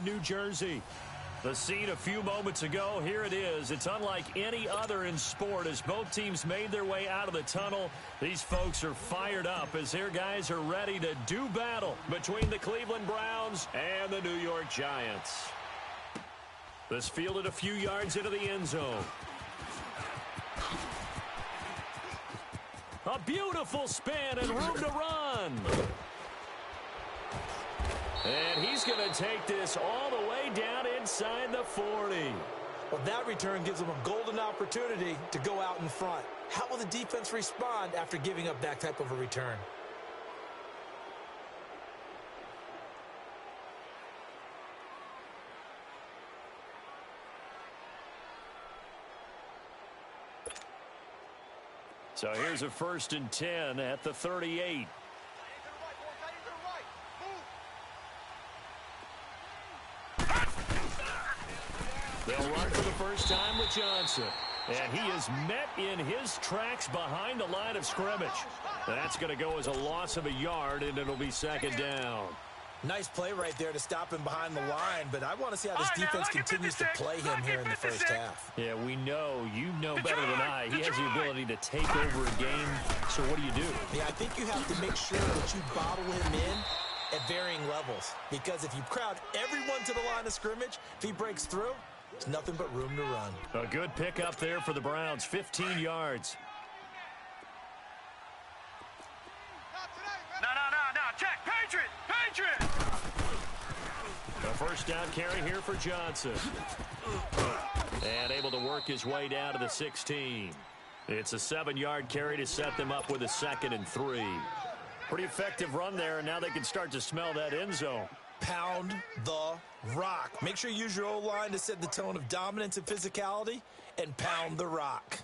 New Jersey. The scene a few moments ago, here it is. It's unlike any other in sport as both teams made their way out of the tunnel. These folks are fired up as their guys are ready to do battle between the Cleveland Browns and the New York Giants. This fielded a few yards into the end zone. A beautiful spin and room to run. And he's going to take this all the way down inside the 40. Well, that return gives them a golden opportunity to go out in front. How will the defense respond after giving up that type of a return? So here's a 1st and 10 at the 38. They'll run for the first time with Johnson. And he is met in his tracks behind the line of scrimmage. That's going to go as a loss of a yard, and it'll be 2nd down. Nice play right there to stop him behind the line, but I want to see how this defense continues to play him here in the first half. Yeah, we know. You know better than I. He has the ability to take over a game. So what do you do? Yeah, I think you have to make sure that you bottle him in at varying levels. Because if you crowd everyone to the line of scrimmage, if he breaks through, there's nothing but room to run. A good pickup there for the Browns, 15 yards. No, check, Patriot! A 1st down carry here for Johnson. And able to work his way down to the 16. It's a 7-yard carry to set them up with a 2nd and 3. Pretty effective run there, and now they can start to smell that end zone. Pound the rock. Make sure you use your O-line to set the tone of dominance and physicality, and pound the rock.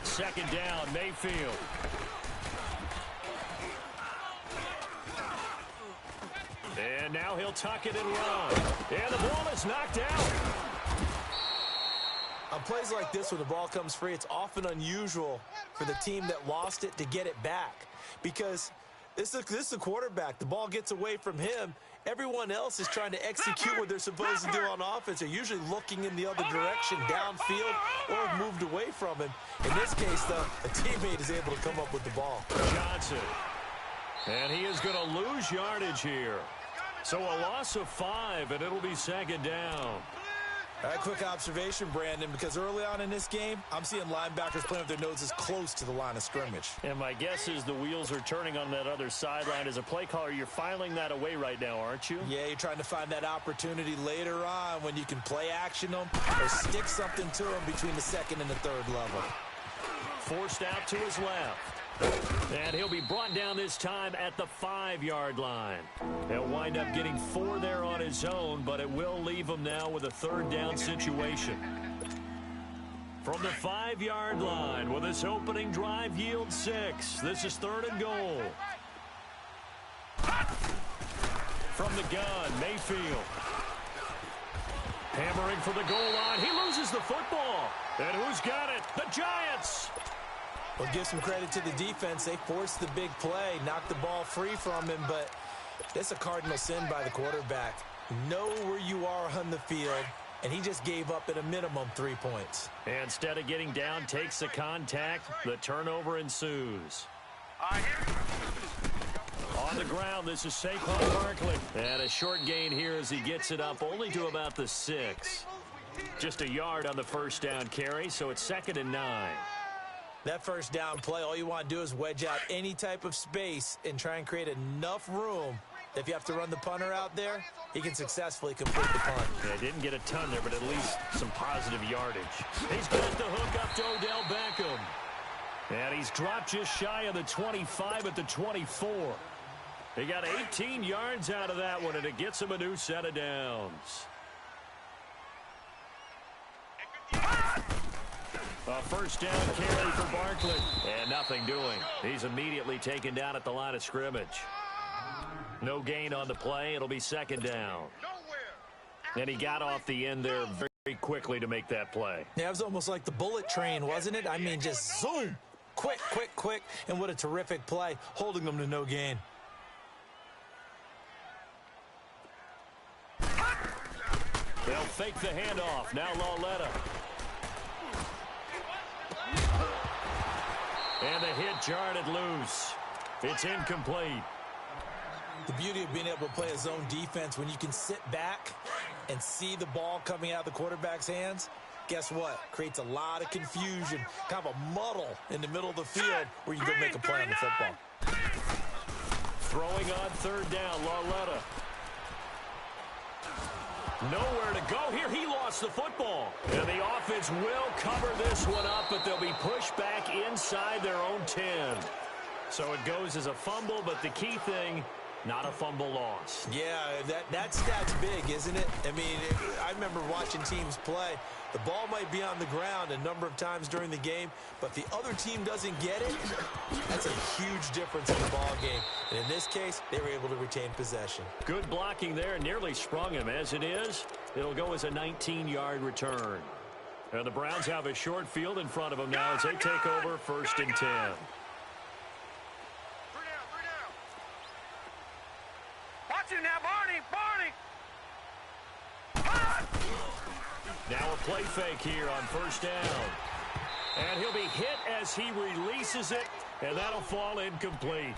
Second down, Mayfield. And now he'll tuck it and run. And the ball is knocked out. On plays like this, when the ball comes free, it's often unusual for the team that lost it to get it back. Because this is a quarterback. The ball gets away from him. Everyone else is trying to execute what they're supposed to do on offense. They're usually looking in the other direction, downfield, or have moved away from him. In this case, though, a teammate is able to come up with the ball. Johnson. And he is going to lose yardage here. So a loss of 5, and it'll be 2nd down. All right, quick observation, Brandon, because early on in this game, I'm seeing linebackers playing with their noses close to the line of scrimmage. And my guess is the wheels are turning on that other sideline. As a play caller, you're filing that away right now, aren't you? Yeah, you're trying to find that opportunity later on when you can play action them or stick something to them between the 2nd and the 3rd level. Forced out to his left. And he'll be brought down this time at the 5-yard line. He'll wind up getting 4 there on his own, but it will leave him now with a 3rd down situation. From the 5-yard line, with this opening drive yield 6. This is 3rd and goal. From the gun, Mayfield. Hammering for the goal line. He loses the football. And who's got it? The Giants. Well, give some credit to the defense. They forced the big play, knocked the ball free from him, but that's a cardinal sin by the quarterback. Know where you are on the field, and he just gave up at a minimum 3 points. And instead of getting down, takes the contact. The turnover ensues. On the ground, this is Saquon Barkley. And a short gain here as he gets it up only to about the 6. Just a yard on the 1st down carry, so it's 2nd and 9. That 1st down play, all you want to do is wedge out any type of space and try and create enough room that if you have to run the punter out there, he can successfully complete the punt. Yeah, didn't get a ton there, but at least some positive yardage. He's got the hook up to Odell Beckham. And he's dropped just shy of the 25 at the 24. He got 18 yards out of that one, and it gets him a new set of downs. A 1st down carry for Barkley. And nothing doing. He's immediately taken down at the line of scrimmage. No gain on the play. It'll be 2nd down. And he got off the end there very quickly to make that play. Yeah, it was almost like the bullet train, wasn't it? I mean, just zoom. Quick, and what a terrific play, holding them to no gain. They'll fake the handoff. Now Lauletta. And the hit jarred it loose. It's incomplete. The beauty of being able to play a zone defense when you can sit back and see the ball coming out of the quarterback's hands, guess what? Creates a lot of confusion, kind of a muddle in the middle of the field where you can go make a play on the football. Throwing on third down, Lauletta. Nowhere to go here. He lost the football. And the offense will cover this one up, but they'll be pushed back inside their own 10. So it goes as a fumble, but the key thing, not a fumble loss. Yeah, that stat's big, isn't it? I mean, I remember watching teams play. The ball might be on the ground a number of times during the game, but the other team doesn't get it. That's a huge difference in the ball game. And in this case, they were able to retain possession. Good blocking there, nearly sprung him. As it is, it'll go as a 19-yard return. And the Browns have a short field in front of them now as they take over 1st and 10. Watch it now, Barney! Now a play fake here on 1st down. And he'll be hit as he releases it, and that'll fall incomplete.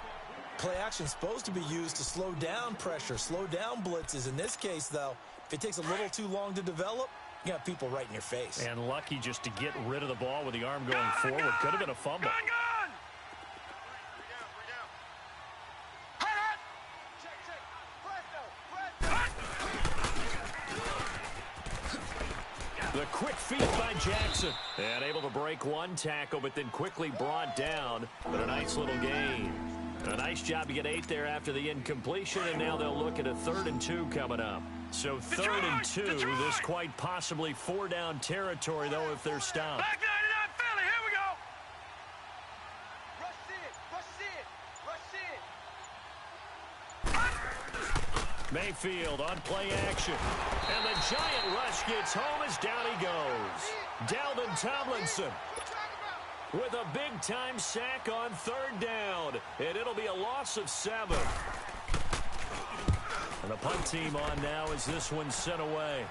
Play action's supposed to be used to slow down pressure, slow down blitzes. In this case, though, if it takes a little too long to develop, you got people right in your face. And lucky just to get rid of the ball with the arm going forward. Could have been a fumble. Gun! The quick feet by Jackson. And able to break one tackle, but then quickly brought down. But a nice little gain. A nice job to get 8 there after the incompletion, and now they'll look at a 3rd and 2 coming up. So 3rd and 2, this quite possibly 4-down territory, though, if they're stopped. Back 99 Philly, here we go! Mayfield on play action. And the giant rush gets home as down he goes. Dalvin Tomlinson with a big-time sack on 3rd down. And it'll be a loss of 7. And the punt team on now as this one's sent away.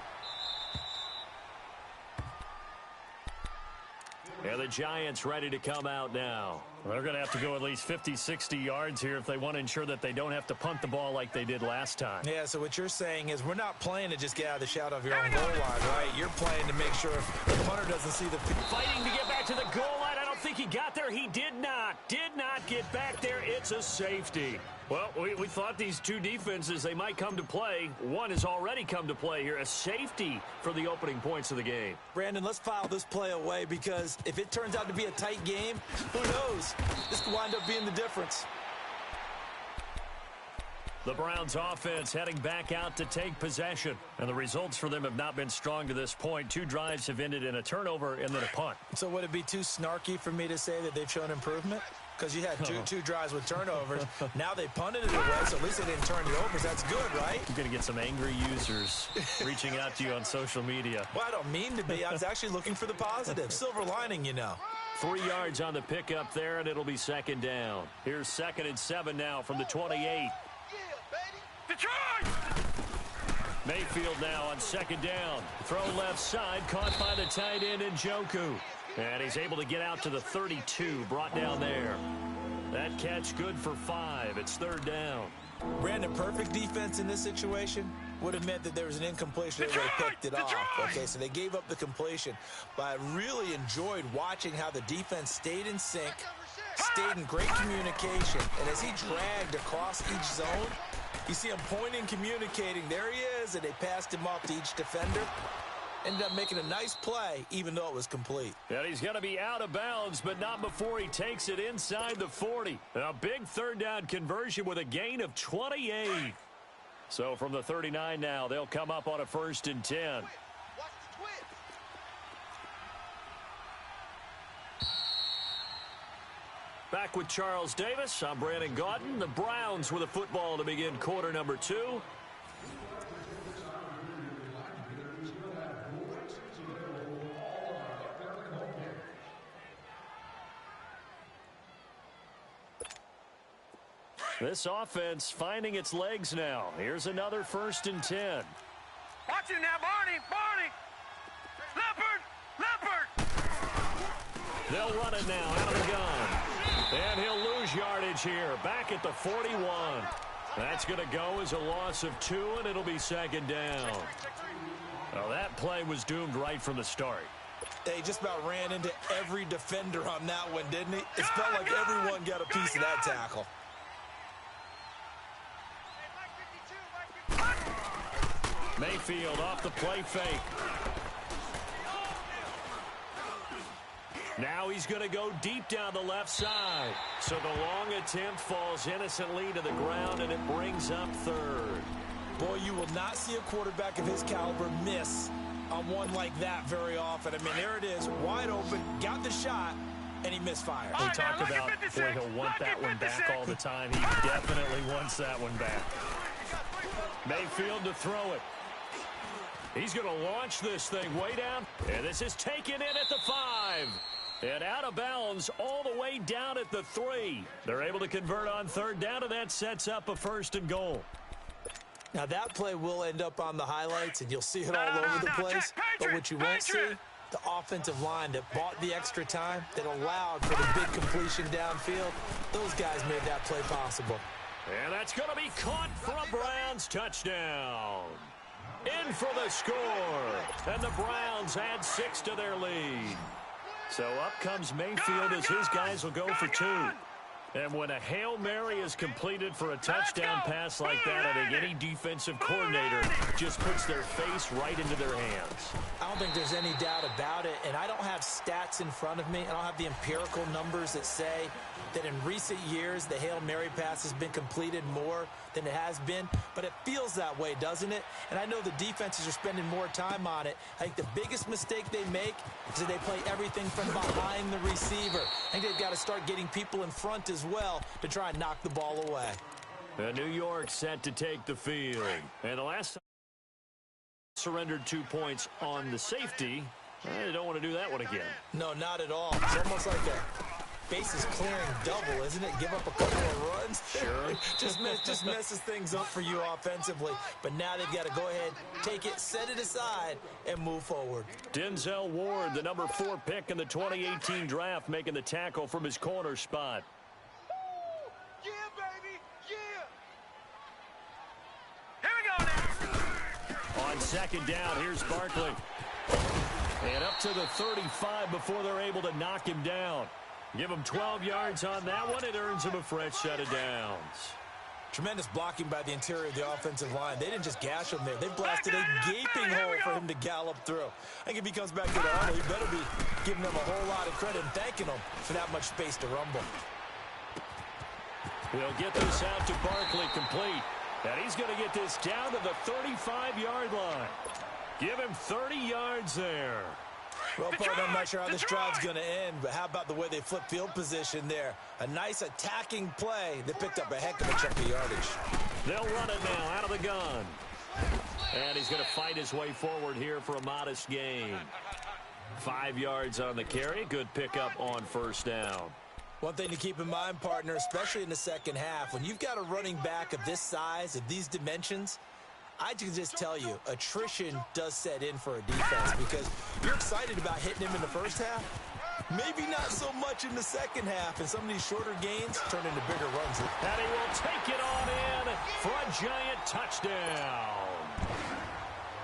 And the Giants ready to come out now. They're going to have to go at least 50, 60 yards here if they want to ensure that they don't have to punt the ball like they did last time. Yeah, so what you're saying is we're not playing to just get out of the shadow of your own goal line, right? You're playing to make sure the punter doesn't see the... Fighting to get back to the goal line. I don't think he got there. He did not get back there. It's a safety. Well, we thought these two defenses, they might come to play. One has already come to play here. A safety for the opening points of the game. Brandon, let's file this play away because if it turns out to be a tight game, who knows? This could wind up being the difference. The Browns offense heading back out to take possession. And the results for them have not been strong to this point. 2 drives have ended in a turnover and then a punt. So would it be too snarky for me to say that they've shown improvement? Because you had two drives with turnovers. Now they punted it away, so at least they didn't turn it over. So that's good, right? You're going to get some angry users reaching out to you on social media. Well, I don't mean to be. I was actually looking for the positive. Silver lining, you know. 3 yards on the pickup there, and it'll be 2nd down. Here's 2nd and 7 now from the 28. Detroit! Mayfield now on 2nd down. Throw left side, caught by the tight end Njoku. And he's able to get out to the 32, brought down there. That catch good for 5. It's 3rd down. Brandon, perfect defense in this situation would have meant that there was an incompletion. They would have picked it off. Okay, so they gave up the completion. But I really enjoyed watching how the defense stayed in sync, stayed in great communication. And as he dragged across each zone, you see him pointing, communicating. There he is, and they passed him off to each defender. Ended up making a nice play, even though it was complete. And he's going to be out of bounds, but not before he takes it inside the 40. A big 3rd down conversion with a gain of 28. So from the 39 now, they'll come up on a 1st and 10. Back with Charles Davis. I'm Brandon Gaudin. The Browns with a football to begin quarter number 2. This offense finding its legs now. Here's another 1st and 10. Watch him now, Barney. Barney. Leopard. They'll run it now out of the gun. And he'll lose yardage here. Back at the 41. That's going to go as a loss of 2, and it'll be 2nd down. Well, that play was doomed right from the start. They just about ran into every defender on that one, didn't he? It felt like everyone got a piece of that tackle. Mayfield off the play fake. Now he's going to go deep down the left side. So the long attempt falls innocently to the ground, and it brings up 3rd. Boy, you will not see a quarterback of his caliber miss on one like that very often. I mean, there it is, wide open, got the shot, and he misfired. We talk about, boy, he'll want that one back all the time. He definitely wants that one back. Mayfield to throw it. He's going to launch this thing way down. And this is taken in at the 5. And out of bounds all the way down at the 3. They're able to convert on 3rd down, and that sets up a 1st and goal. Now, that play will end up on the highlights, and you'll see it all over the place. But what you won't see, the offensive line that bought the extra time, that allowed for the big completion downfield, those guys made that play possible. And that's going to be caught for a Browns touchdown. In for the score. And the Browns add 6 to their lead. So up comes Mayfield as his guys will go for 2. And when a Hail Mary is completed for a touchdown pass like that, I think any defensive coordinator just puts their face right into their hands. I don't think there's any doubt about it, and I don't have stats in front of me. I don't have the empirical numbers that say that in recent years the Hail Mary pass has been completed more than it has been, but it feels that way, doesn't it? And I know the defenses are spending more time on it. I think the biggest mistake they make is that they play everything from behind the receiver. I think they've got to start getting people in front as well to try and knock the ball away. New York set to take the field. And the last time surrendered 2 points on the safety, they don't want to do that one again. No, not at all. It's almost like a bases clearing double, isn't it? Give up a couple of runs. Sure. just messes things up for you offensively. But now they've got to go ahead, take it, set it aside, and move forward. Denzel Ward, the number 4 pick in the 2018 draft, making the tackle from his corner spot. Yeah, baby. Yeah. Here we go now. On 2nd down, here's Barkley. And up to the 35 before they're able to knock him down. Give him 12 yards on that one. It earns him a fresh set of downs. Tremendous blocking by the interior of the offensive line. They didn't just gash him there. They blasted a gaping hole for him to gallop through. I think if he comes back to the huddle, he better be giving them a whole lot of credit and thanking them for that much space to rumble. He'll get this out to Barkley complete. And he's going to get this down to the 35-yard line. Give him 30 yards there. Well, partner, I'm not sure how this drive's going to end, but how about the way they flip field position there? A nice attacking play that picked up a heck of a chunk of yardage. They'll run it now out of the gun. And he's going to fight his way forward here for a modest gain. 5 yards on the carry. Good pickup on 1st down. One thing to keep in mind, partner, especially in the second half, when you've got a running back of this size, of these dimensions, I can just tell you, attrition does set in for a defense because you're excited about hitting him in the first half. Maybe not so much in the second half, and some of these shorter gains turn into bigger runs. And he will take it on in for a giant touchdown.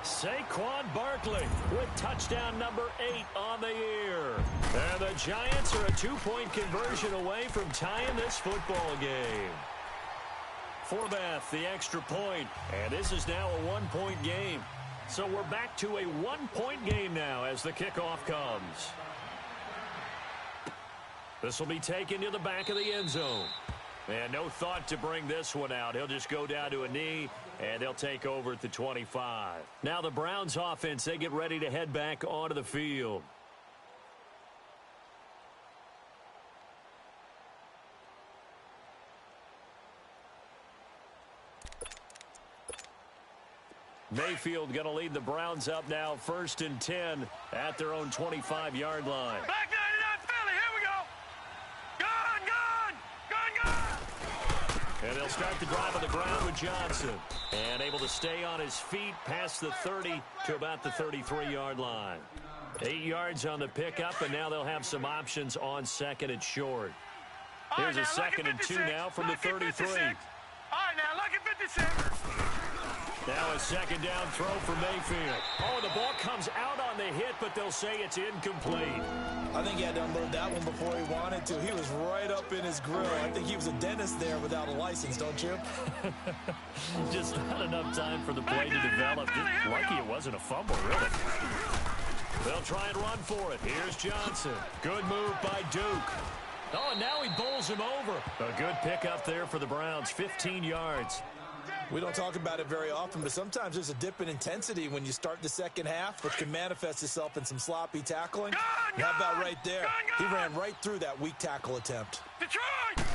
Saquon Barkley with touchdown number 8 on the year. And the Giants are a 2-point conversion away from tying this football game. Forbath, the extra point, and this is now a 1-point game. So we're back to a 1-point game now as the kickoff comes. This will be taken to the back of the end zone. And no thought to bring this one out. He'll just go down to a knee, and they'll take over at the 25. Now the Browns offense, they get ready to head back onto the field. Mayfield going to lead the Browns up now, 1st and 10 at their own 25-yard line. Back 99 Philly, here we go. Gun, gun, gun, gun. And they'll start the drive on the ground with Johnson. And able to stay on his feet past the 30 to about the 33-yard line. 8 yards on the pickup, and now they'll have some options on second and short. Here's a 2nd and 2 now from the 33. All right, now look at 56. Now a 2nd down throw for Mayfield. Oh, the ball comes out on the hit, but they'll say it's incomplete. I think he had to unload that one before he wanted to. He was right up in his grill. I think he was a dentist there without a license, don't you? Just not enough time for the play to develop. Just lucky it wasn't a fumble, really. They'll try and run for it. Here's Johnson. Good move by Duke. Oh, and now he bowls him over. A good pickup there for the Browns, 15 yards. We don't talk about it very often, but sometimes there's a dip in intensity when you start the second half, which can manifest itself in some sloppy tackling. How about right there? He ran right through that weak tackle attempt. Detroit!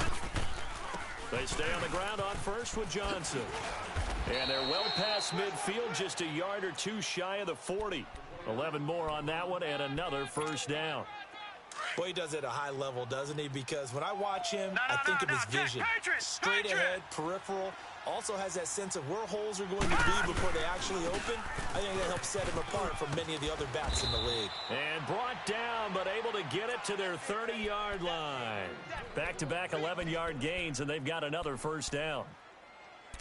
They stay on the ground on first with Johnson. And they're well past midfield, just a yard or two shy of the 40. 11 more on that one, and another first down. Well, he does it at a high level, doesn't he? Because when I watch him, I think of his vision. Straight ahead, peripheral. Also has that sense of where holes are going to be before they actually open. I think that helps set him apart from many of the other backs in the league. And brought down, but able to get it to their 30-yard line. Back-to-back 11-yard gains, and they've got another first down.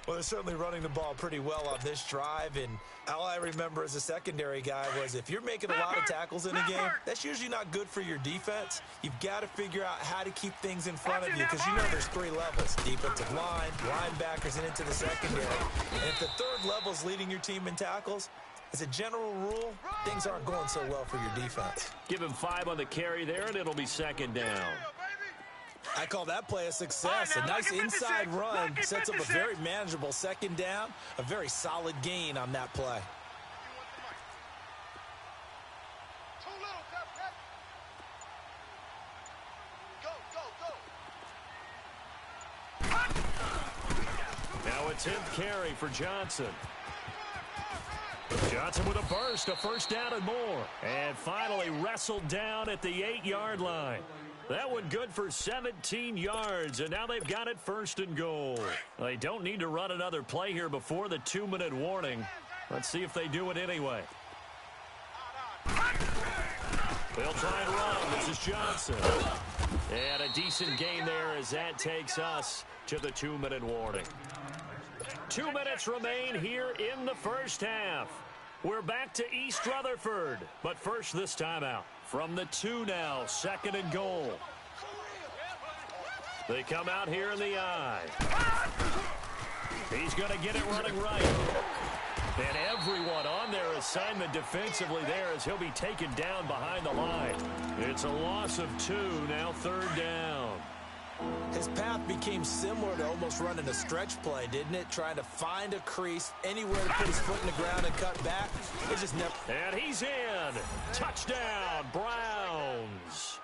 Well, they're certainly running the ball pretty well on this drive, and all I remember as a secondary guy was if you're making a lot of tackles in a game, that's usually not good for your defense. You've got to figure out how to keep things in front of you because you know there's 3 levels: defensive line, linebackers, and into the secondary. And if the 3rd level is leading your team in tackles, as a general rule, things aren't going so well for your defense. Give him 5 on the carry there, and it'll be 2nd down. I call that play a success. A nice inside run sets up a very manageable 2nd down, a very solid gain on that play. Now a 10th carry for Johnson. Johnson with a burst, a first down and more. And finally wrestled down at the 8-yard line. That one good for 17 yards, and now they've got it 1st and goal. They don't need to run another play here before the 2-minute warning. Let's see if they do it anyway. They'll try and run. This is Johnson. And a decent gain there as that takes us to the 2-minute warning. 2 minutes remain here in the first half. We're back to East Rutherford, but first this timeout. From the 2 now, 2nd and goal. They come out here in the I. He's going to get it running right. And everyone on their assignment defensively there as he'll be taken down behind the line. It's a loss of 2, now 3rd down. His path became similar to almost running a stretch play, didn't it? Trying to find a crease, anywhere to put his foot in the ground and cut back. It just never... And he's in. Touchdown, Browns.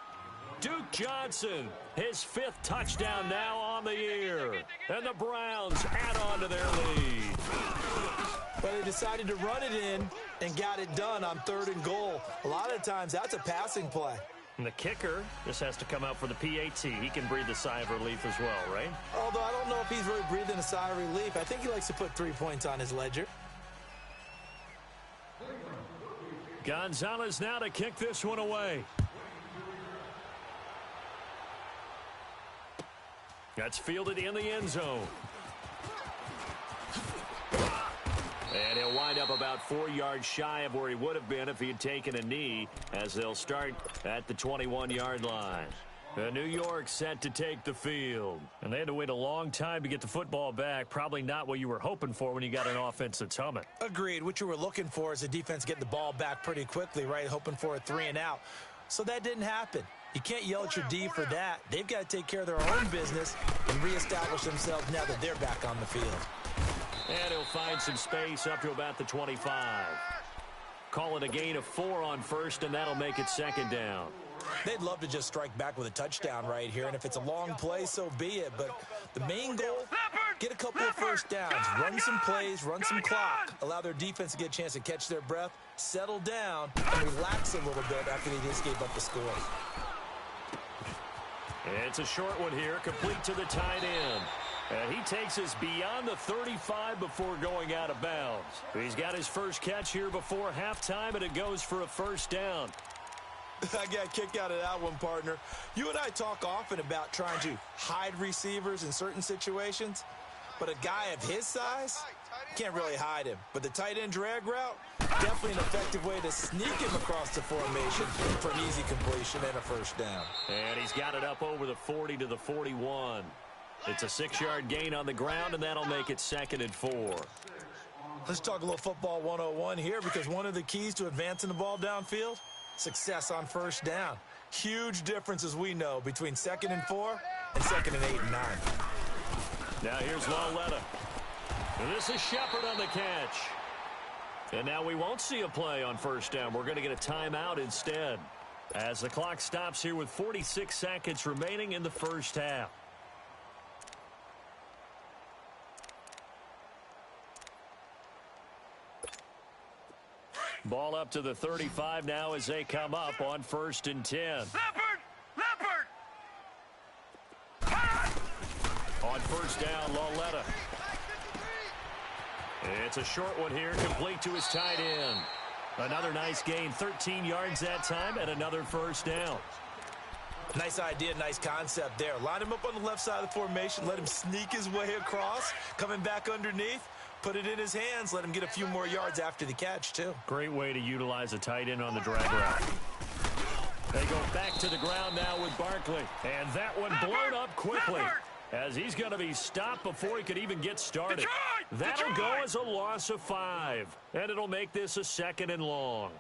Duke Johnson, his 5th touchdown now on the year. And the Browns add on to their lead. But they decided to run it in and got it done on 3rd and goal. A lot of times, that's a passing play. And the kicker just has to come out for the PAT. He can breathe a sigh of relief as well, right? Although I don't know if he's really breathing a sigh of relief. I think he likes to put 3 points on his ledger. Gonzalez now to kick this one away. That's fielded in the end zone. And he'll wind up about 4 yards shy of where he would have been if he had taken a knee, as they'll start at the 21-yard line. New York set to take the field. And they had to wait a long time to get the football back. Probably not what you were hoping for when you got an offense that's humming. Agreed. What you were looking for is the defense getting the ball back pretty quickly, right? Hoping for a 3 and out. So that didn't happen. You can't yell at your D for that. They've got to take care of their own business and reestablish themselves now that they're back on the field. And he'll find some space up to about the 25. Call it a gain of 4 on first, and that'll make it 2nd down. They'd love to just strike back with a touchdown right here, and if it's a long play, so be it. But the main goal, get a couple of first downs, run some plays, run some clock, allow their defense to get a chance to catch their breath, settle down, and relax a little bit after they just gave up the score. It's a short one here, complete to the tight end. And he takes us beyond the 35 before going out of bounds. He's got his first catch here before halftime, and it goes for a first down. I got a kick out of that one, partner. You and I talk often about trying to hide receivers in certain situations, but a guy of his size, can't really hide him. But the tight end drag route, definitely an effective way to sneak him across the formation for an easy completion and a first down. And he's got it up over the 40 to the 41. It's a 6-yard gain on the ground, and that'll make it 2nd and 4. Let's talk a little football 101 here, because one of the keys to advancing the ball downfield, success on first down. Huge difference, as we know, between 2nd and 4 and 2nd and 8 and 9. Now here's Lauletta. This is Shepard on the catch. And now we won't see a play on first down. We're going to get a timeout instead, as the clock stops here with 46 seconds remaining in the first half. Ball up to the 35 now as they come up on 1st and 10. Leopard! On first down, Lauletta. It's a short one here, complete to his tight end. Another nice gain, 13 yards that time, and another first down. Nice idea, nice concept there. Line him up on the left side of the formation, let him sneak his way across, coming back underneath, put it in his hands, let him get a few more yards after the catch, too. Great way to utilize a tight end on the drag route. They go back to the ground now with Barkley, and that one blown up quickly, as he's going to be stopped before he could even get started. That'll go as a loss of 5, and it'll make this a 2nd and long.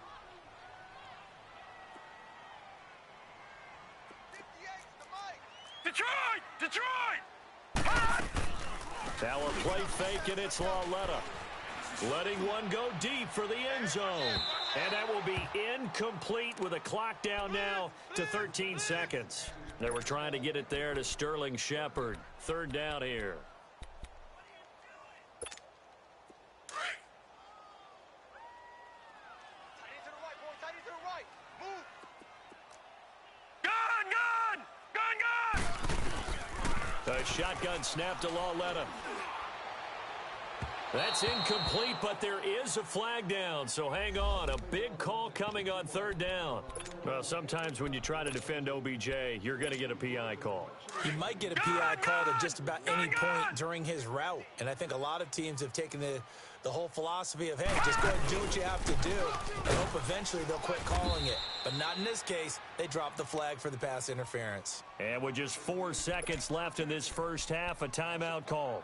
Detroit! Now a play fake, and it's Lauletta. Letting one go deep for the end zone. And that will be incomplete with a clock down now to 13 seconds. They were trying to get it there to Sterling Shepard. 3rd down here. A shotgun snap to Lauletta. That's incomplete, but there is a flag down, so hang on. A big call coming on 3rd down. Well, sometimes when you try to defend OBJ, you're going to get a PI call. You might get a PI call at just about any point during his route, and I think a lot of teams have taken the whole philosophy of, hey, just go ahead and do what you have to do and hope eventually they'll quit calling it. But not in this case. They dropped the flag for the pass interference. And with just 4 seconds left in this first half, a timeout call.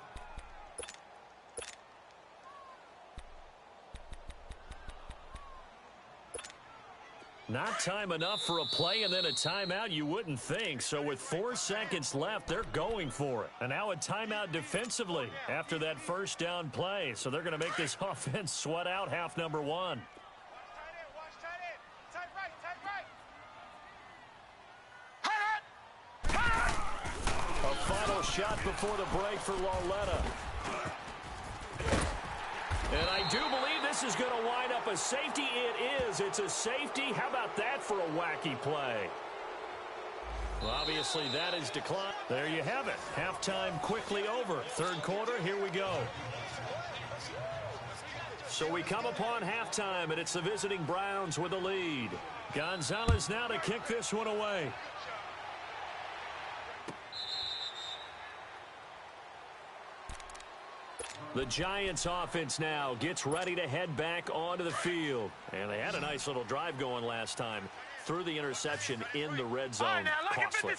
Not time enough for a play and then a timeout, you wouldn't think. So with 4 seconds left, they're going for it. And now a timeout defensively after that first down play. So they're going to make this offense sweat out half number 1. A final shot before the break for Lauletta. And I do believe this is going to wind up a safety. It is. It's a safety. How about that for a wacky play? Well, obviously, that is declined. There you have it. Halftime quickly over. 3rd quarter, here we go. So we come upon halftime, and it's the visiting Browns with the lead. Gonzalez now to kick this one away. The Giants offense now gets ready to head back onto the field. And they had a nice little drive going last time. Threw the interception in the red zone. Costly.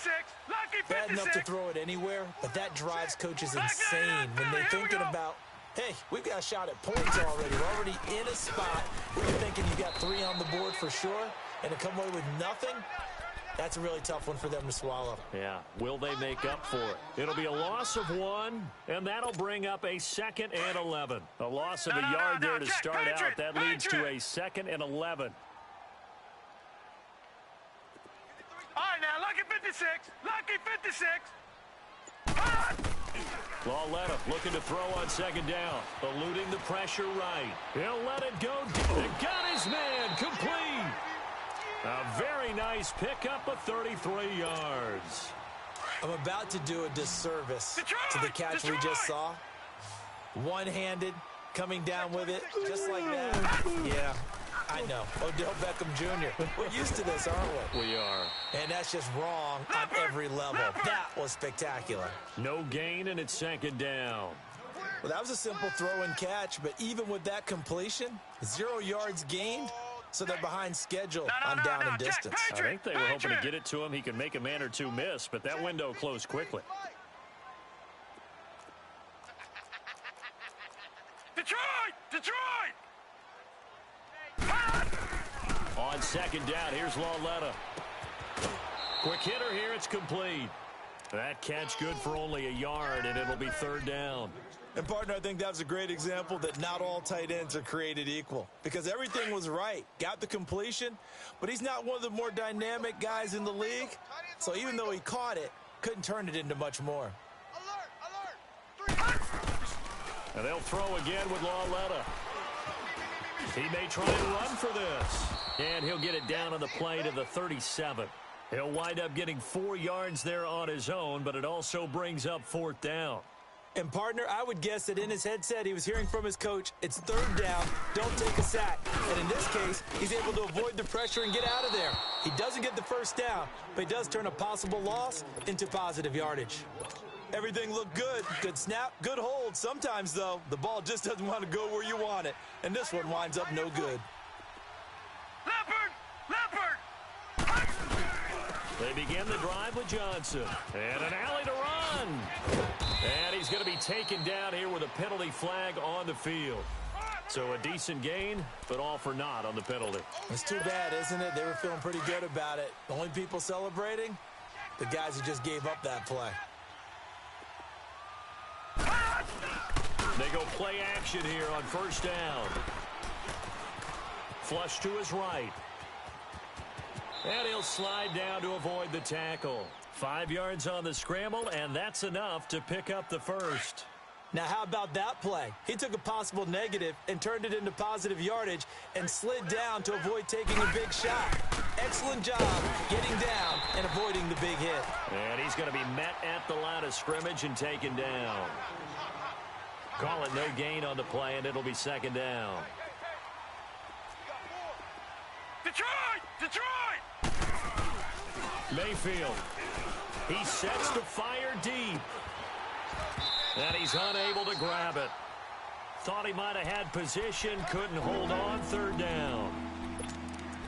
Bad enough to throw it anywhere, but that drives coaches insane when they're thinking about, hey, we've got a shot at points already. We're already in a spot where you're thinking you got 3 on the board for sure, and to come away with nothing, that's a really tough one for them to swallow. Yeah, will they make up for it? It'll be a loss of 1, and that'll bring up a 2nd and 11. A loss of a yard there to start out. That leads to a 2nd and 11. All right, now, lucky 56. Lucky 56. Lauletta looking to throw on 2nd down. Eluding the pressure right. He'll let it go. It got his man. Complete. A very nice pickup of 33 yards. I'm about to do a disservice to the catch we just saw. One-handed, coming down with it, just like that. Yeah, I know. Odell Beckham Jr. We're used to this, aren't we? We are. And that's just wrong on every level. That was spectacular. No gain, and it's second down. Well, that was a simple throw and catch, but even with that completion, 0 yards gained, so they're behind schedule on down and distance. I think they were hoping to get it to him. He can make a man or two miss, but that window closed quickly. Detroit! On second down, here's Lauletta. Quick hitter here, it's complete. That catch good for only a yard, and it'll be third down. And, partner, I think that was a great example that not all tight ends are created equal, because everything was right. Got the completion, but he's not one of the more dynamic guys in the league. So even though he caught it, couldn't turn it into much more. And they'll throw again with Lauletta. He may try and run for this. And he'll get it down on the play to the 37. He'll wind up getting 4 yards there on his own, but it also brings up fourth down. And, partner, I would guess that in his headset he was hearing from his coach, it's third down, don't take a sack. And in this case, he's able to avoid the pressure and get out of there. He doesn't get the first down, but he does turn a possible loss into positive yardage. Everything looked good. Good snap, good hold. Sometimes, though, the ball just doesn't want to go where you want it. And this one winds up no good. Leopard! They begin the drive with Johnson. And an alley to run. And he's going to be taken down here with a penalty flag on the field. So a decent gain, but all for naught on the penalty. It's too bad, isn't it? They were feeling pretty good about it. The only people celebrating, the guys who just gave up that play. They go play action here on first down. Flush to his right. And he'll slide down to avoid the tackle. 5 yards on the scramble, and that's enough to pick up the first. Now, how about that play? He took a possible negative and turned it into positive yardage and slid down to avoid taking a big shot. Excellent job getting down and avoiding the big hit. And he's going to be met at the line of scrimmage and taken down. Call it no gain on the play, and it'll be second down. Detroit! Mayfield. He sets to fire deep. And he's unable to grab it. Thought he might have had position, couldn't hold on, third down.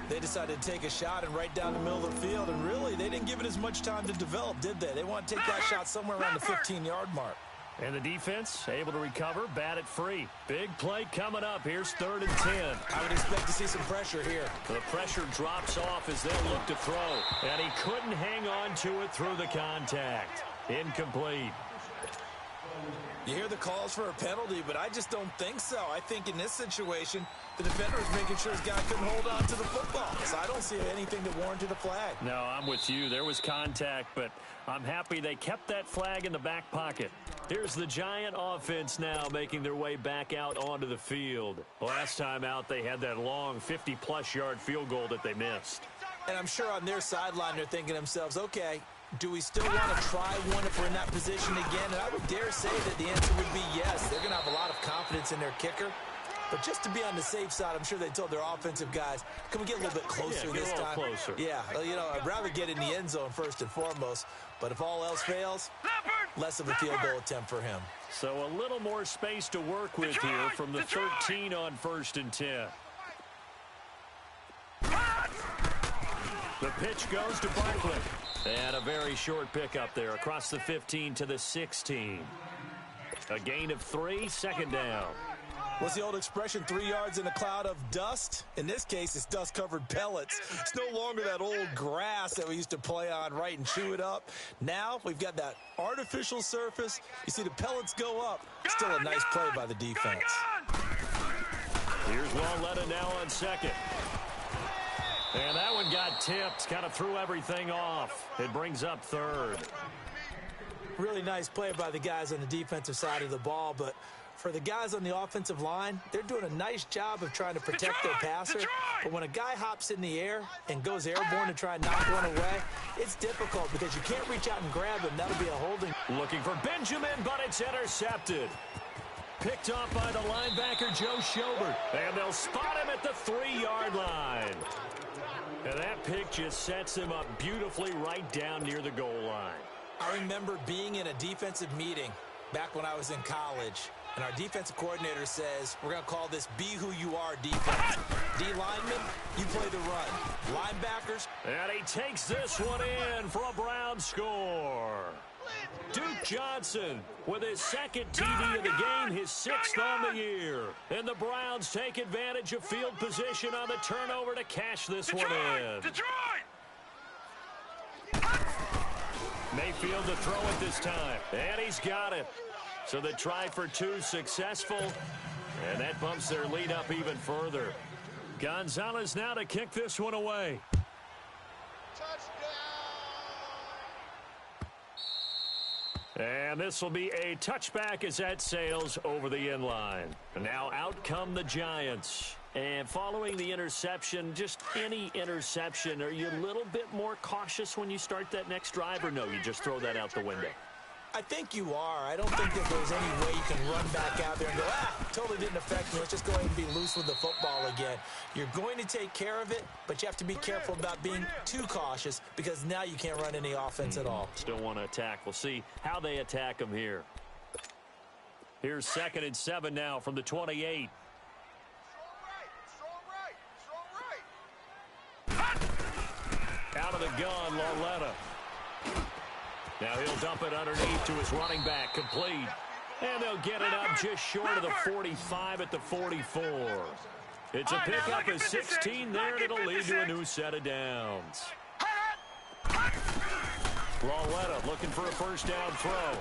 They decided to take a shot and right down the middle of the field, and really, they didn't give it as much time to develop, did they? They want to take that shot somewhere around the 15-yard mark. And the defense able to recover, bat it free. Big play coming up. Here's 3rd and 10. I would expect to see some pressure here. The pressure drops off as they'll look to throw. And he couldn't hang on to it through the contact. Incomplete. You hear the calls for a penalty, but I just don't think so. I think in this situation, the defender is making sure his guy couldn't hold on to the football. So I don't see anything that warranted a flag. No, I'm with you. There was contact, but I'm happy they kept that flag in the back pocket. Here's the Giant offense now making their way back out onto the field. Last time out, they had that long 50-plus yard field goal that they missed. And I'm sure on their sideline they're thinking to themselves, okay, do we still want to try one if we're in that position again? And I would dare say that the answer would be yes. They're going to have a lot of confidence in their kicker. But just to be on the safe side, I'm sure they told their offensive guys, can we get a little bit closer this time? Closer. Yeah, you know, I'd rather get in the end zone first and foremost. But if all else fails, less of a field goal attempt for him. So a little more space to work with here from the 13 on 1st and 10. The pitch goes to Barkley. And a very short pickup there across the 15 to the 16. A gain of 3, second down. What's the old expression, 3 yards in a cloud of dust? In this case, it's dust-covered pellets. It's no longer that old grass that we used to play on, right, and chew it up. Now we've got that artificial surface. You see the pellets go up. Still a nice play by the defense. Here's Lauletta now on second. And that one got tipped, kind of threw everything off. It brings up 3rd. Really nice play by the guys on the defensive side of the ball, but For the guys on the offensive line, they're doing a nice job of trying to protect their passer. But when a guy hops in the air and goes airborne to try and knock one away, it's difficult because you can't reach out and grab him. That'll be a holding. Looking for Benjamin, but it's intercepted. Picked off by the linebacker, Joe Schobert. And they'll spot him at the 3-yard line. And that pick just sets him up beautifully right down near the goal line. I remember being in a defensive meeting back when I was in college. And our defensive coordinator says, we're going to call this Be Who You Are defense. D linemen, you play the run. Linebackers. And he takes this one in for a Brown score. Duke Johnson with his second TD of the game, his 6th on the year. And the Browns take advantage of field position on the turnover to cash this one in. Detroit! Mayfield to throw it this time. And he's got it. So the try for 2 successful, and that bumps their lead up even further. Gonzalez now to kick this one away. And this will be a touchback as that sails over the end line. And now out come the Giants. And following the interception, just any interception, are you a little bit more cautious when you start that next drive, or no, you just throw that out the window? I think you are. I don't think that there's any way you can run back out there and go, totally didn't affect me. Let's just go ahead and be loose with the football again. You're going to take care of it, but you have to be careful about being too cautious because now you can't run any offense at all. Still want to attack. We'll see how they attack them here. Here's 2nd and 7 now from the 28. Out of the gun, Lauletta. Now he'll dump it underneath to his running back, complete. And they'll get it up just short of the 45 at the 44. It's a pickup of 16 there, and it'll lead to a new set of downs. Lauletta looking for a first down throw.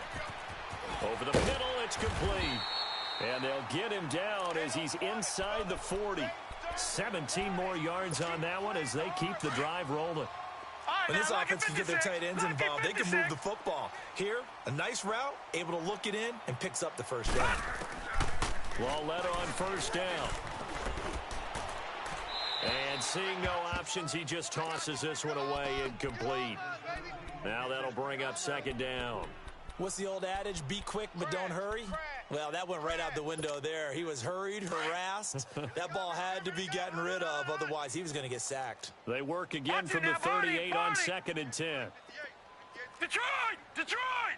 Over the middle, it's complete. And they'll get him down as he's inside the 40. 17 more yards on that one as they keep the drive rolling. When this offense can get their tight ends involved, they can move the football. Here, a nice route, able to look it in, and picks up the first down. Lauletta on first down. And seeing no options, he just tosses this one away, incomplete. Now that'll bring up 2nd down. What's the old adage? Be quick, but don't hurry? Well, that went right out the window there. He was hurried, harassed. That ball had to be gotten rid of, otherwise he was going to get sacked. They work again from the 38 on 2nd and 10. Detroit! Detroit!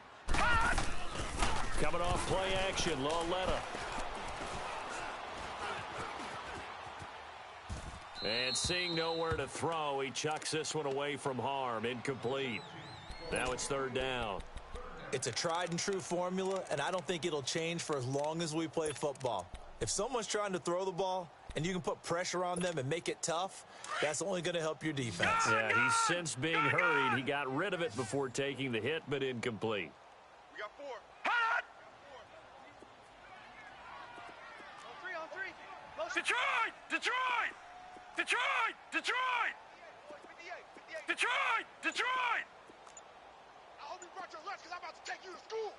Coming off play action, Lauletta. And seeing nowhere to throw, he chucks this one away from harm, incomplete. Now it's 3rd down. It's a tried-and-true formula, and I don't think it'll change for as long as we play football. If someone's trying to throw the ball and you can put pressure on them and make it tough, that's only going to help your defense. Yeah, he's since being hurried. He got rid of it before taking the hit, but incomplete. We got 4. Hot! On 3. Detroit! Detroit! Detroit! Detroit! Detroit! Detroit! I hope you brought your lunch because I'm about to take you to school.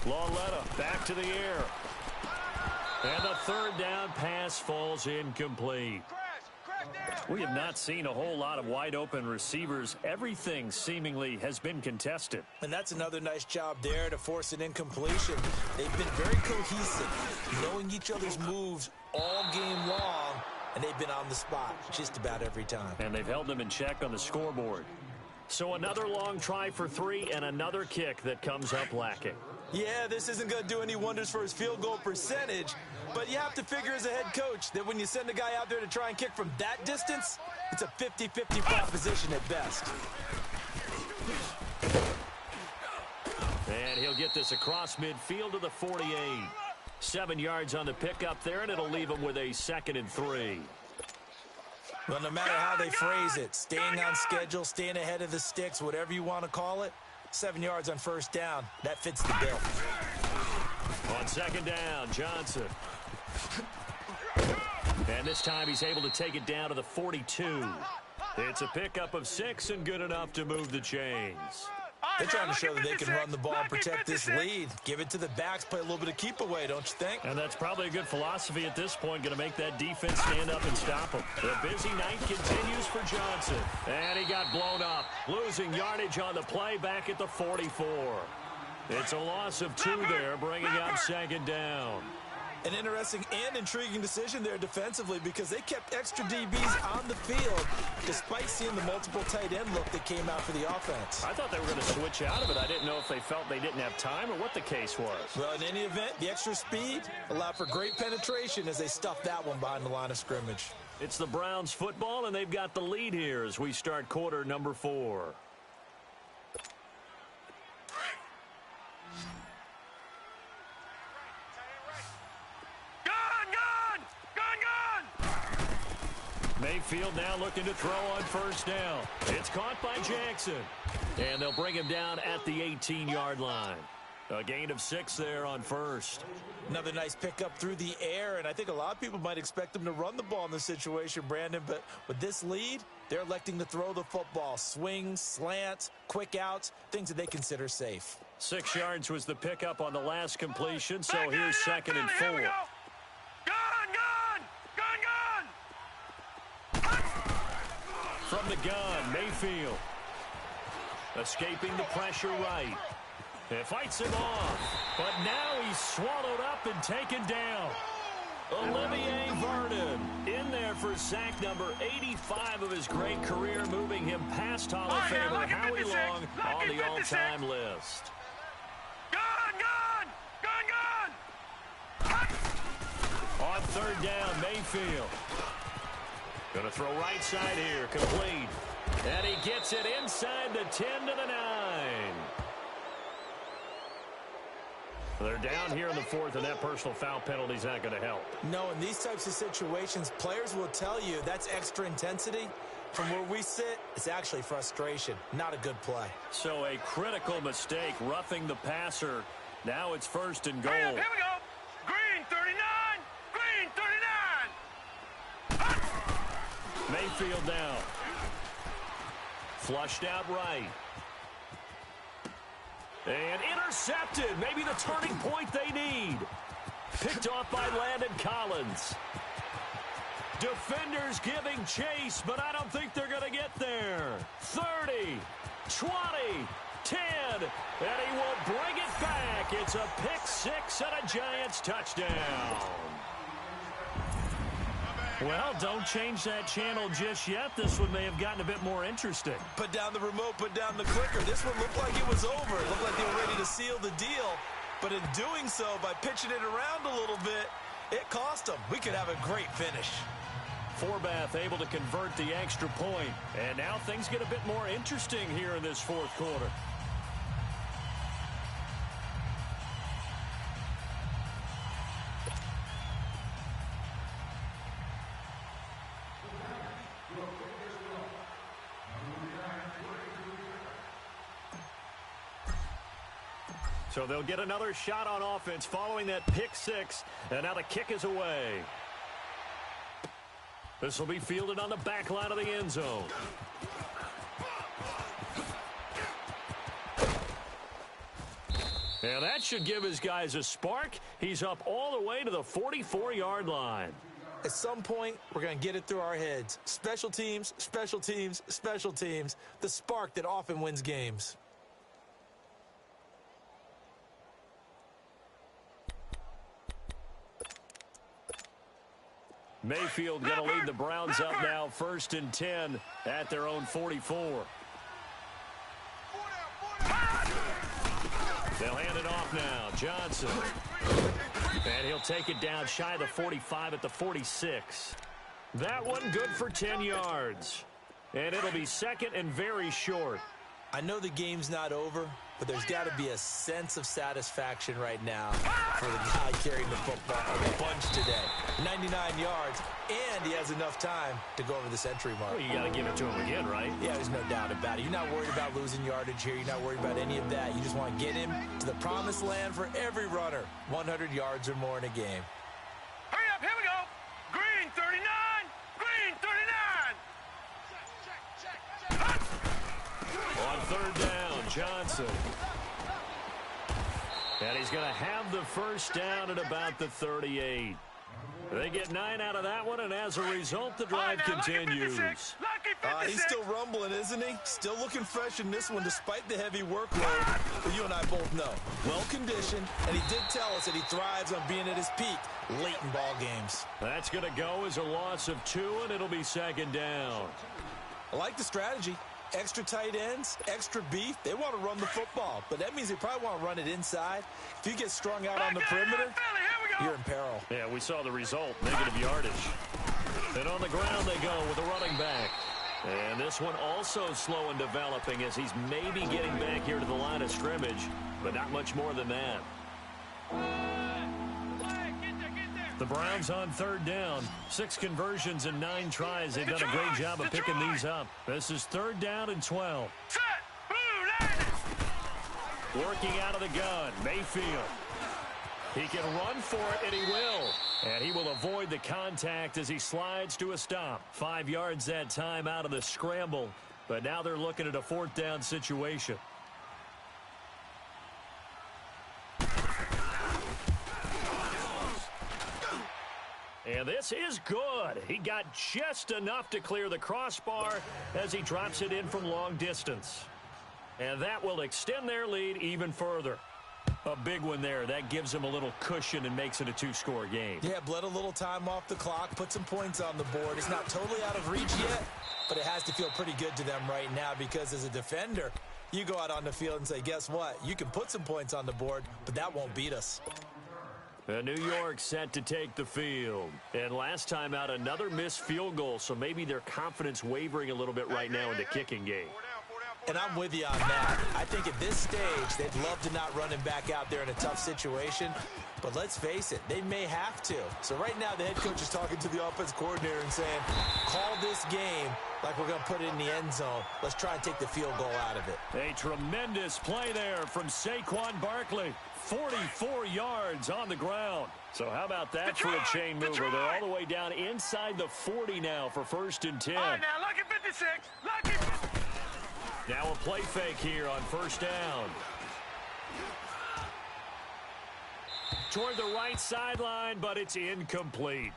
Lauletta back to the air. And the 3rd down pass falls incomplete. We have not seen a whole lot of wide open receivers. Everything seemingly has been contested. And that's another nice job there to force an incompletion. They've been very cohesive, knowing each other's moves all game long, and they've been on the spot just about every time. And they've held them in check on the scoreboard. So another long try for 3 and another kick that comes up lacking. Yeah, this isn't going to do any wonders for his field goal percentage, but you have to figure as a head coach that when you send a guy out there to try and kick from that distance, it's a 50-50 proposition at best. And he'll get this across midfield to the 48. 7 yards on the pickup there, and it'll leave him with a 2nd and 3. Well, no matter how they phrase it, staying on schedule, staying ahead of the sticks, whatever you want to call it, 7 yards on first down, that fits the bill. On 2nd down, Johnson. And this time he's able to take it down to the 42. It's a pickup of 6 and good enough to move the chains. They're trying to show that they can run the ball and protect this lead. Give it to the backs, play a little bit of keep away, don't you think? And that's probably a good philosophy at this point, going to make that defense stand up and stop them. The busy night continues for Johnson. And he got blown up, losing yardage on the play back at the 44. It's a loss of 2 there, bringing up second down. An interesting and intriguing decision there defensively because they kept extra DBs on the field despite seeing the multiple tight end look that came out for the offense. I thought they were going to switch out of it. I didn't know if they felt they didn't have time or what the case was. Well, in any event, the extra speed allowed for great penetration as they stuffed that one behind the line of scrimmage. It's the Browns football, and they've got the lead here as we start quarter number 4. Mayfield now looking to throw on first down. It's caught by Jackson. And they'll bring him down at the 18-yard line. A gain of 6 there on first. Another nice pickup through the air, and I think a lot of people might expect them to run the ball in this situation, Brandon, but with this lead, they're electing to throw the football. Swings, slants, quick outs, things that they consider safe. 6 yards was the pickup on the last completion, so here's second and 4. From the gun, Mayfield. Escaping the pressure right. It fights him off, but now he's swallowed up and taken down. Olivier Vernon in there for sack number 85 of his great career, moving him past Hall of Famer Howie Long on the all-time list. On third down, Mayfield. Going to throw right side here, complete. And he gets it inside the 10 to the 9. They're down here in the 4th, and that personal foul penalty is not going to help. No, in these types of situations, players will tell you that's extra intensity. From where we sit, it's actually frustration, not a good play. So a critical mistake, roughing the passer. Now it's first and goal. Here we go. Green 39. Green 39. Mayfield down. Flushed out right. And intercepted. Maybe the turning point they need. Picked off by Landon Collins. Defenders giving chase, but I don't think they're going to get there. 30, 20, 10, and he will bring it back. It's a pick 6 and a Giants touchdown. Well, don't change that channel just yet. This one may have gotten a bit more interesting. Put down the remote, put down the clicker. This one looked like it was over. It looked like they were ready to seal the deal. But in doing so, by pitching it around a little bit, it cost them. We could have a great finish. Forbath able to convert the extra point. And now things get a bit more interesting here in this 4th quarter. So they'll get another shot on offense following that pick 6. And now the kick is away. This will be fielded on the back line of the end zone. And that should give his guys a spark. He's up all the way to the 44-yard line. At some point, we're going to get it through our heads. Special teams, special teams, special teams. The spark that often wins games. Mayfield going to lead the Browns up now, 1st and 10 at their own 44. They'll hand it off now. Johnson. And he'll take it down shy of the 45 at the 46. That one good for 10 yards. And it'll be second and very short. I know the game's not over, but there's got to be a sense of satisfaction right now for the guy carrying the football a bunch today. 99 yards, and he has enough time to go over the century mark. Well, you got to give it to him again, right? Yeah, there's no doubt about it. You're not worried about losing yardage here. You're not worried about any of that. You just want to get him to the promised land for every runner. 100 yards or more in a game. Hurry up, here we go. Green 39. Green 39. On third down, Johnson. And he's going to have the first down at about the 38. They get 9 out of that one, and as a result, the drive continues. He's still rumbling, isn't he? Still looking fresh in this one, despite the heavy workload. But you and I both know, well-conditioned, and he did tell us that he thrives on being at his peak late in ball games. That's going to go as a loss of 2, and it'll be second down. I like the strategy. Extra tight ends, extra beef. They want to run the football, but that means they probably want to run it inside. If you get strung out on the perimeter, you're in peril. Yeah, we saw the result, negative yardage. And on the ground they go with a running back. And this one also slow in developing as he's maybe getting back here to the line of scrimmage, but not much more than that. The Browns on third down. 6 conversions and 9 tries. They've done a great job of picking these up. This is third down and 12. Working out of the gun, Mayfield. He can run for it, and he will. And he will avoid the contact as he slides to a stop. 5 yards that time out of the scramble. But now they're looking at a fourth down situation. And this is good. He got just enough to clear the crossbar as he drops it in from long distance. And that will extend their lead even further. A big one there. That gives them a little cushion and makes it a 2-score game. Yeah, bled a little time off the clock, put some points on the board. It's not totally out of reach yet, but it has to feel pretty good to them right now because as a defender, you go out on the field and say, guess what? You can put some points on the board, but that won't beat us. New York set to take the field. And last time out, another missed field goal, so maybe their confidence wavering a little bit right now in the kicking game. And I'm with you on that. I think at this stage, they'd love to not run him back out there in a tough situation. But let's face it, they may have to. So right now, the head coach is talking to the offense coordinator and saying, call this game like we're going to put it in the end zone. Let's try and take the field goal out of it. A tremendous play there from Saquon Barkley. 44 yards on the ground. So how about that for a chain mover? They're all the way down inside the 40 now for 1st and 10. All right, now, lucky 56. Lucky 56. Now a play fake here on first down. Toward the right sideline, but it's incomplete.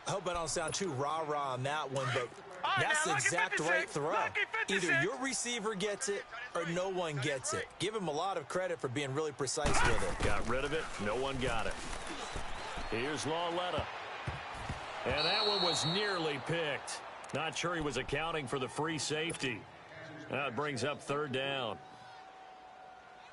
I hope I don't sound too rah-rah on that one, but that's the exact right throw. Either your receiver gets it or no one gets it. Give him a lot of credit for being really precise with it. Got rid of it. No one got it. Here's Lawletta. And that one was nearly picked. Not sure he was accounting for the free safety. That brings up third down.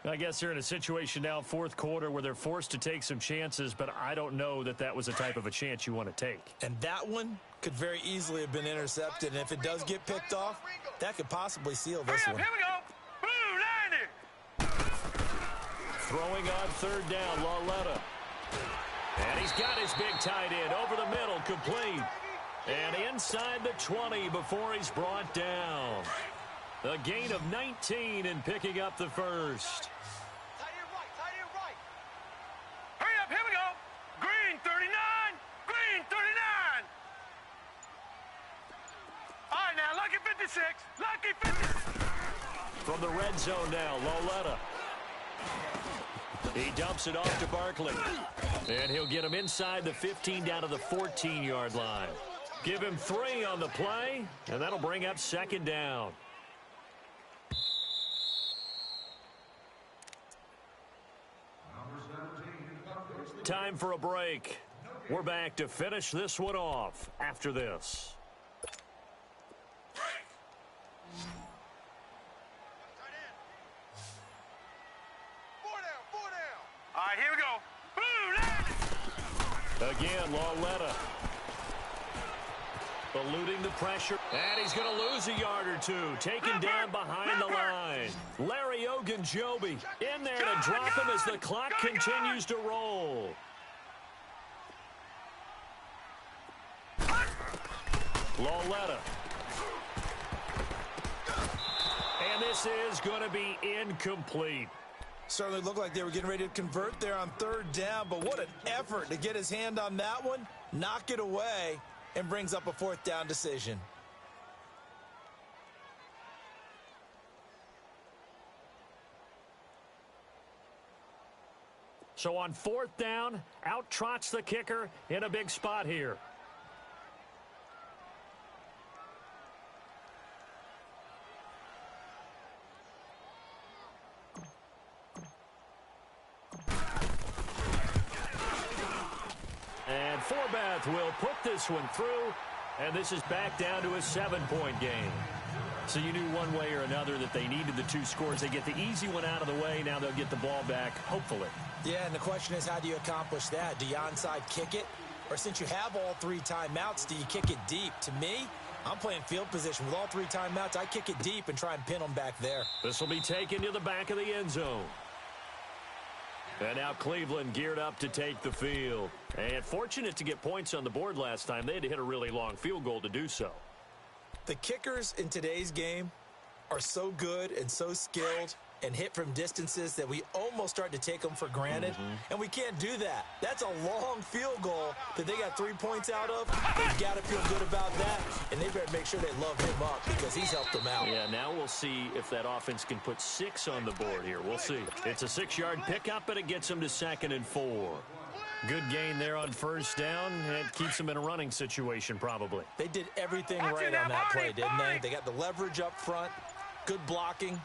I guess they're in a situation now, fourth quarter, where they're forced to take some chances, but I don't know that that was the type of a chance you want to take. And that one could very easily have been intercepted, and if it does get picked off, that could possibly seal this one. Here we go. Blue 90. Throwing on third down, Lawletta. And he's got his big tight end over the middle, complete. And inside the 20 before he's brought down. A gain of 19 in picking up the first. Hurry up, here we go. Green 39. Green 39. All right, now, lucky 56. Lucky 56. From the red zone now, Lawletta. He dumps it off to Barkley. And he'll get him inside the 15 down to the 14-yard line. Give him 3 on the play, and that'll bring up second down. Time for a break. We're back to finish this one off after this. All right, here we go. Again, Lawletta. Eluding the pressure. And he's going to lose a yard or two. Taken down behind the line. Larry Ogunjobi in there to drop him as the clock continues to roll. Lawletta. And this is going to be incomplete. Certainly looked like they were getting ready to convert there on third down, but what an effort to get his hand on that one, knock it away, and brings up a fourth down decision. So on 4th down, out trots the kicker in a big spot here. And Forbath will put this one through, and this is back down to a 7-point game. So you knew one way or another that they needed the 2 scores. They get the easy one out of the way. Now they'll get the ball back, hopefully. Yeah, and the question is, how do you accomplish that? Do you onside kick it? Or since you have all 3 timeouts, do you kick it deep? To me, I'm playing field position. With all 3 timeouts, I kick it deep and try and pin them back there. This will be taken to the back of the end zone. And now Cleveland geared up to take the field. And fortunate to get points on the board last time. They had to hit a really long field goal to do so. The kickers in today's game are so good and so skilled and hit from distances that we almost start to take them for granted. And we can't do that. That's a long field goal that they got 3 points out of. They've got to feel good about that, and they better make sure they love him up because he's helped them out. Yeah, now we'll see if that offense can put 6 on the board here. We'll see. It's a 6-yard pickup, but it gets them to 2nd and 4. Good gain there on 1st down. It keeps them in a running situation probably. They did everything right on that play, didn't they? They got the leverage up front. Good blocking,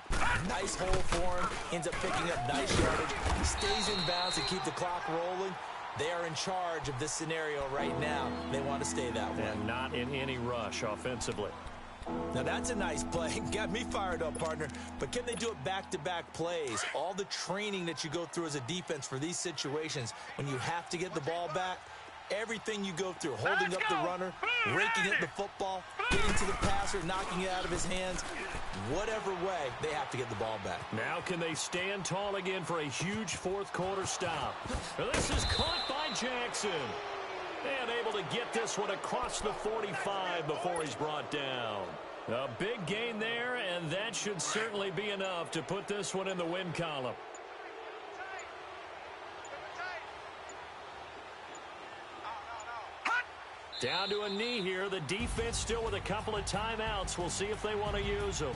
nice hole for him, ends up picking up nice yardage, stays in bounds to keep the clock rolling. They are in charge of this scenario right now. They want to stay that way. And not in any rush offensively. Now that's a nice play. Got me fired up, partner. But can they do it back-to-back plays? All the training that you go through as a defense for these situations, when you have to get the ball back, everything you go through, holding up the runner, raking at the football, getting to the passer, knocking it out of his hands, whatever way, they have to get the ball back. Now can they stand tall again for a huge 4th quarter stop? This is caught by Jackson. And able to get this one across the 45 before he's brought down. A big gain there, and that should certainly be enough to put this one in the win column. Down to a knee here. The defense still with a couple of timeouts. We'll see if they want to use them.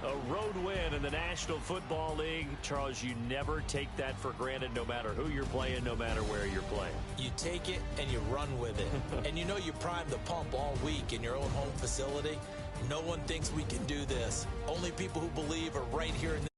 A road win in the National Football League. Charles, you never take that for granted no matter who you're playing, no matter where you're playing. You take it and you run with it. And you know you prime the pump all week in your own home facility. No one thinks we can do this. Only people who believe are right here in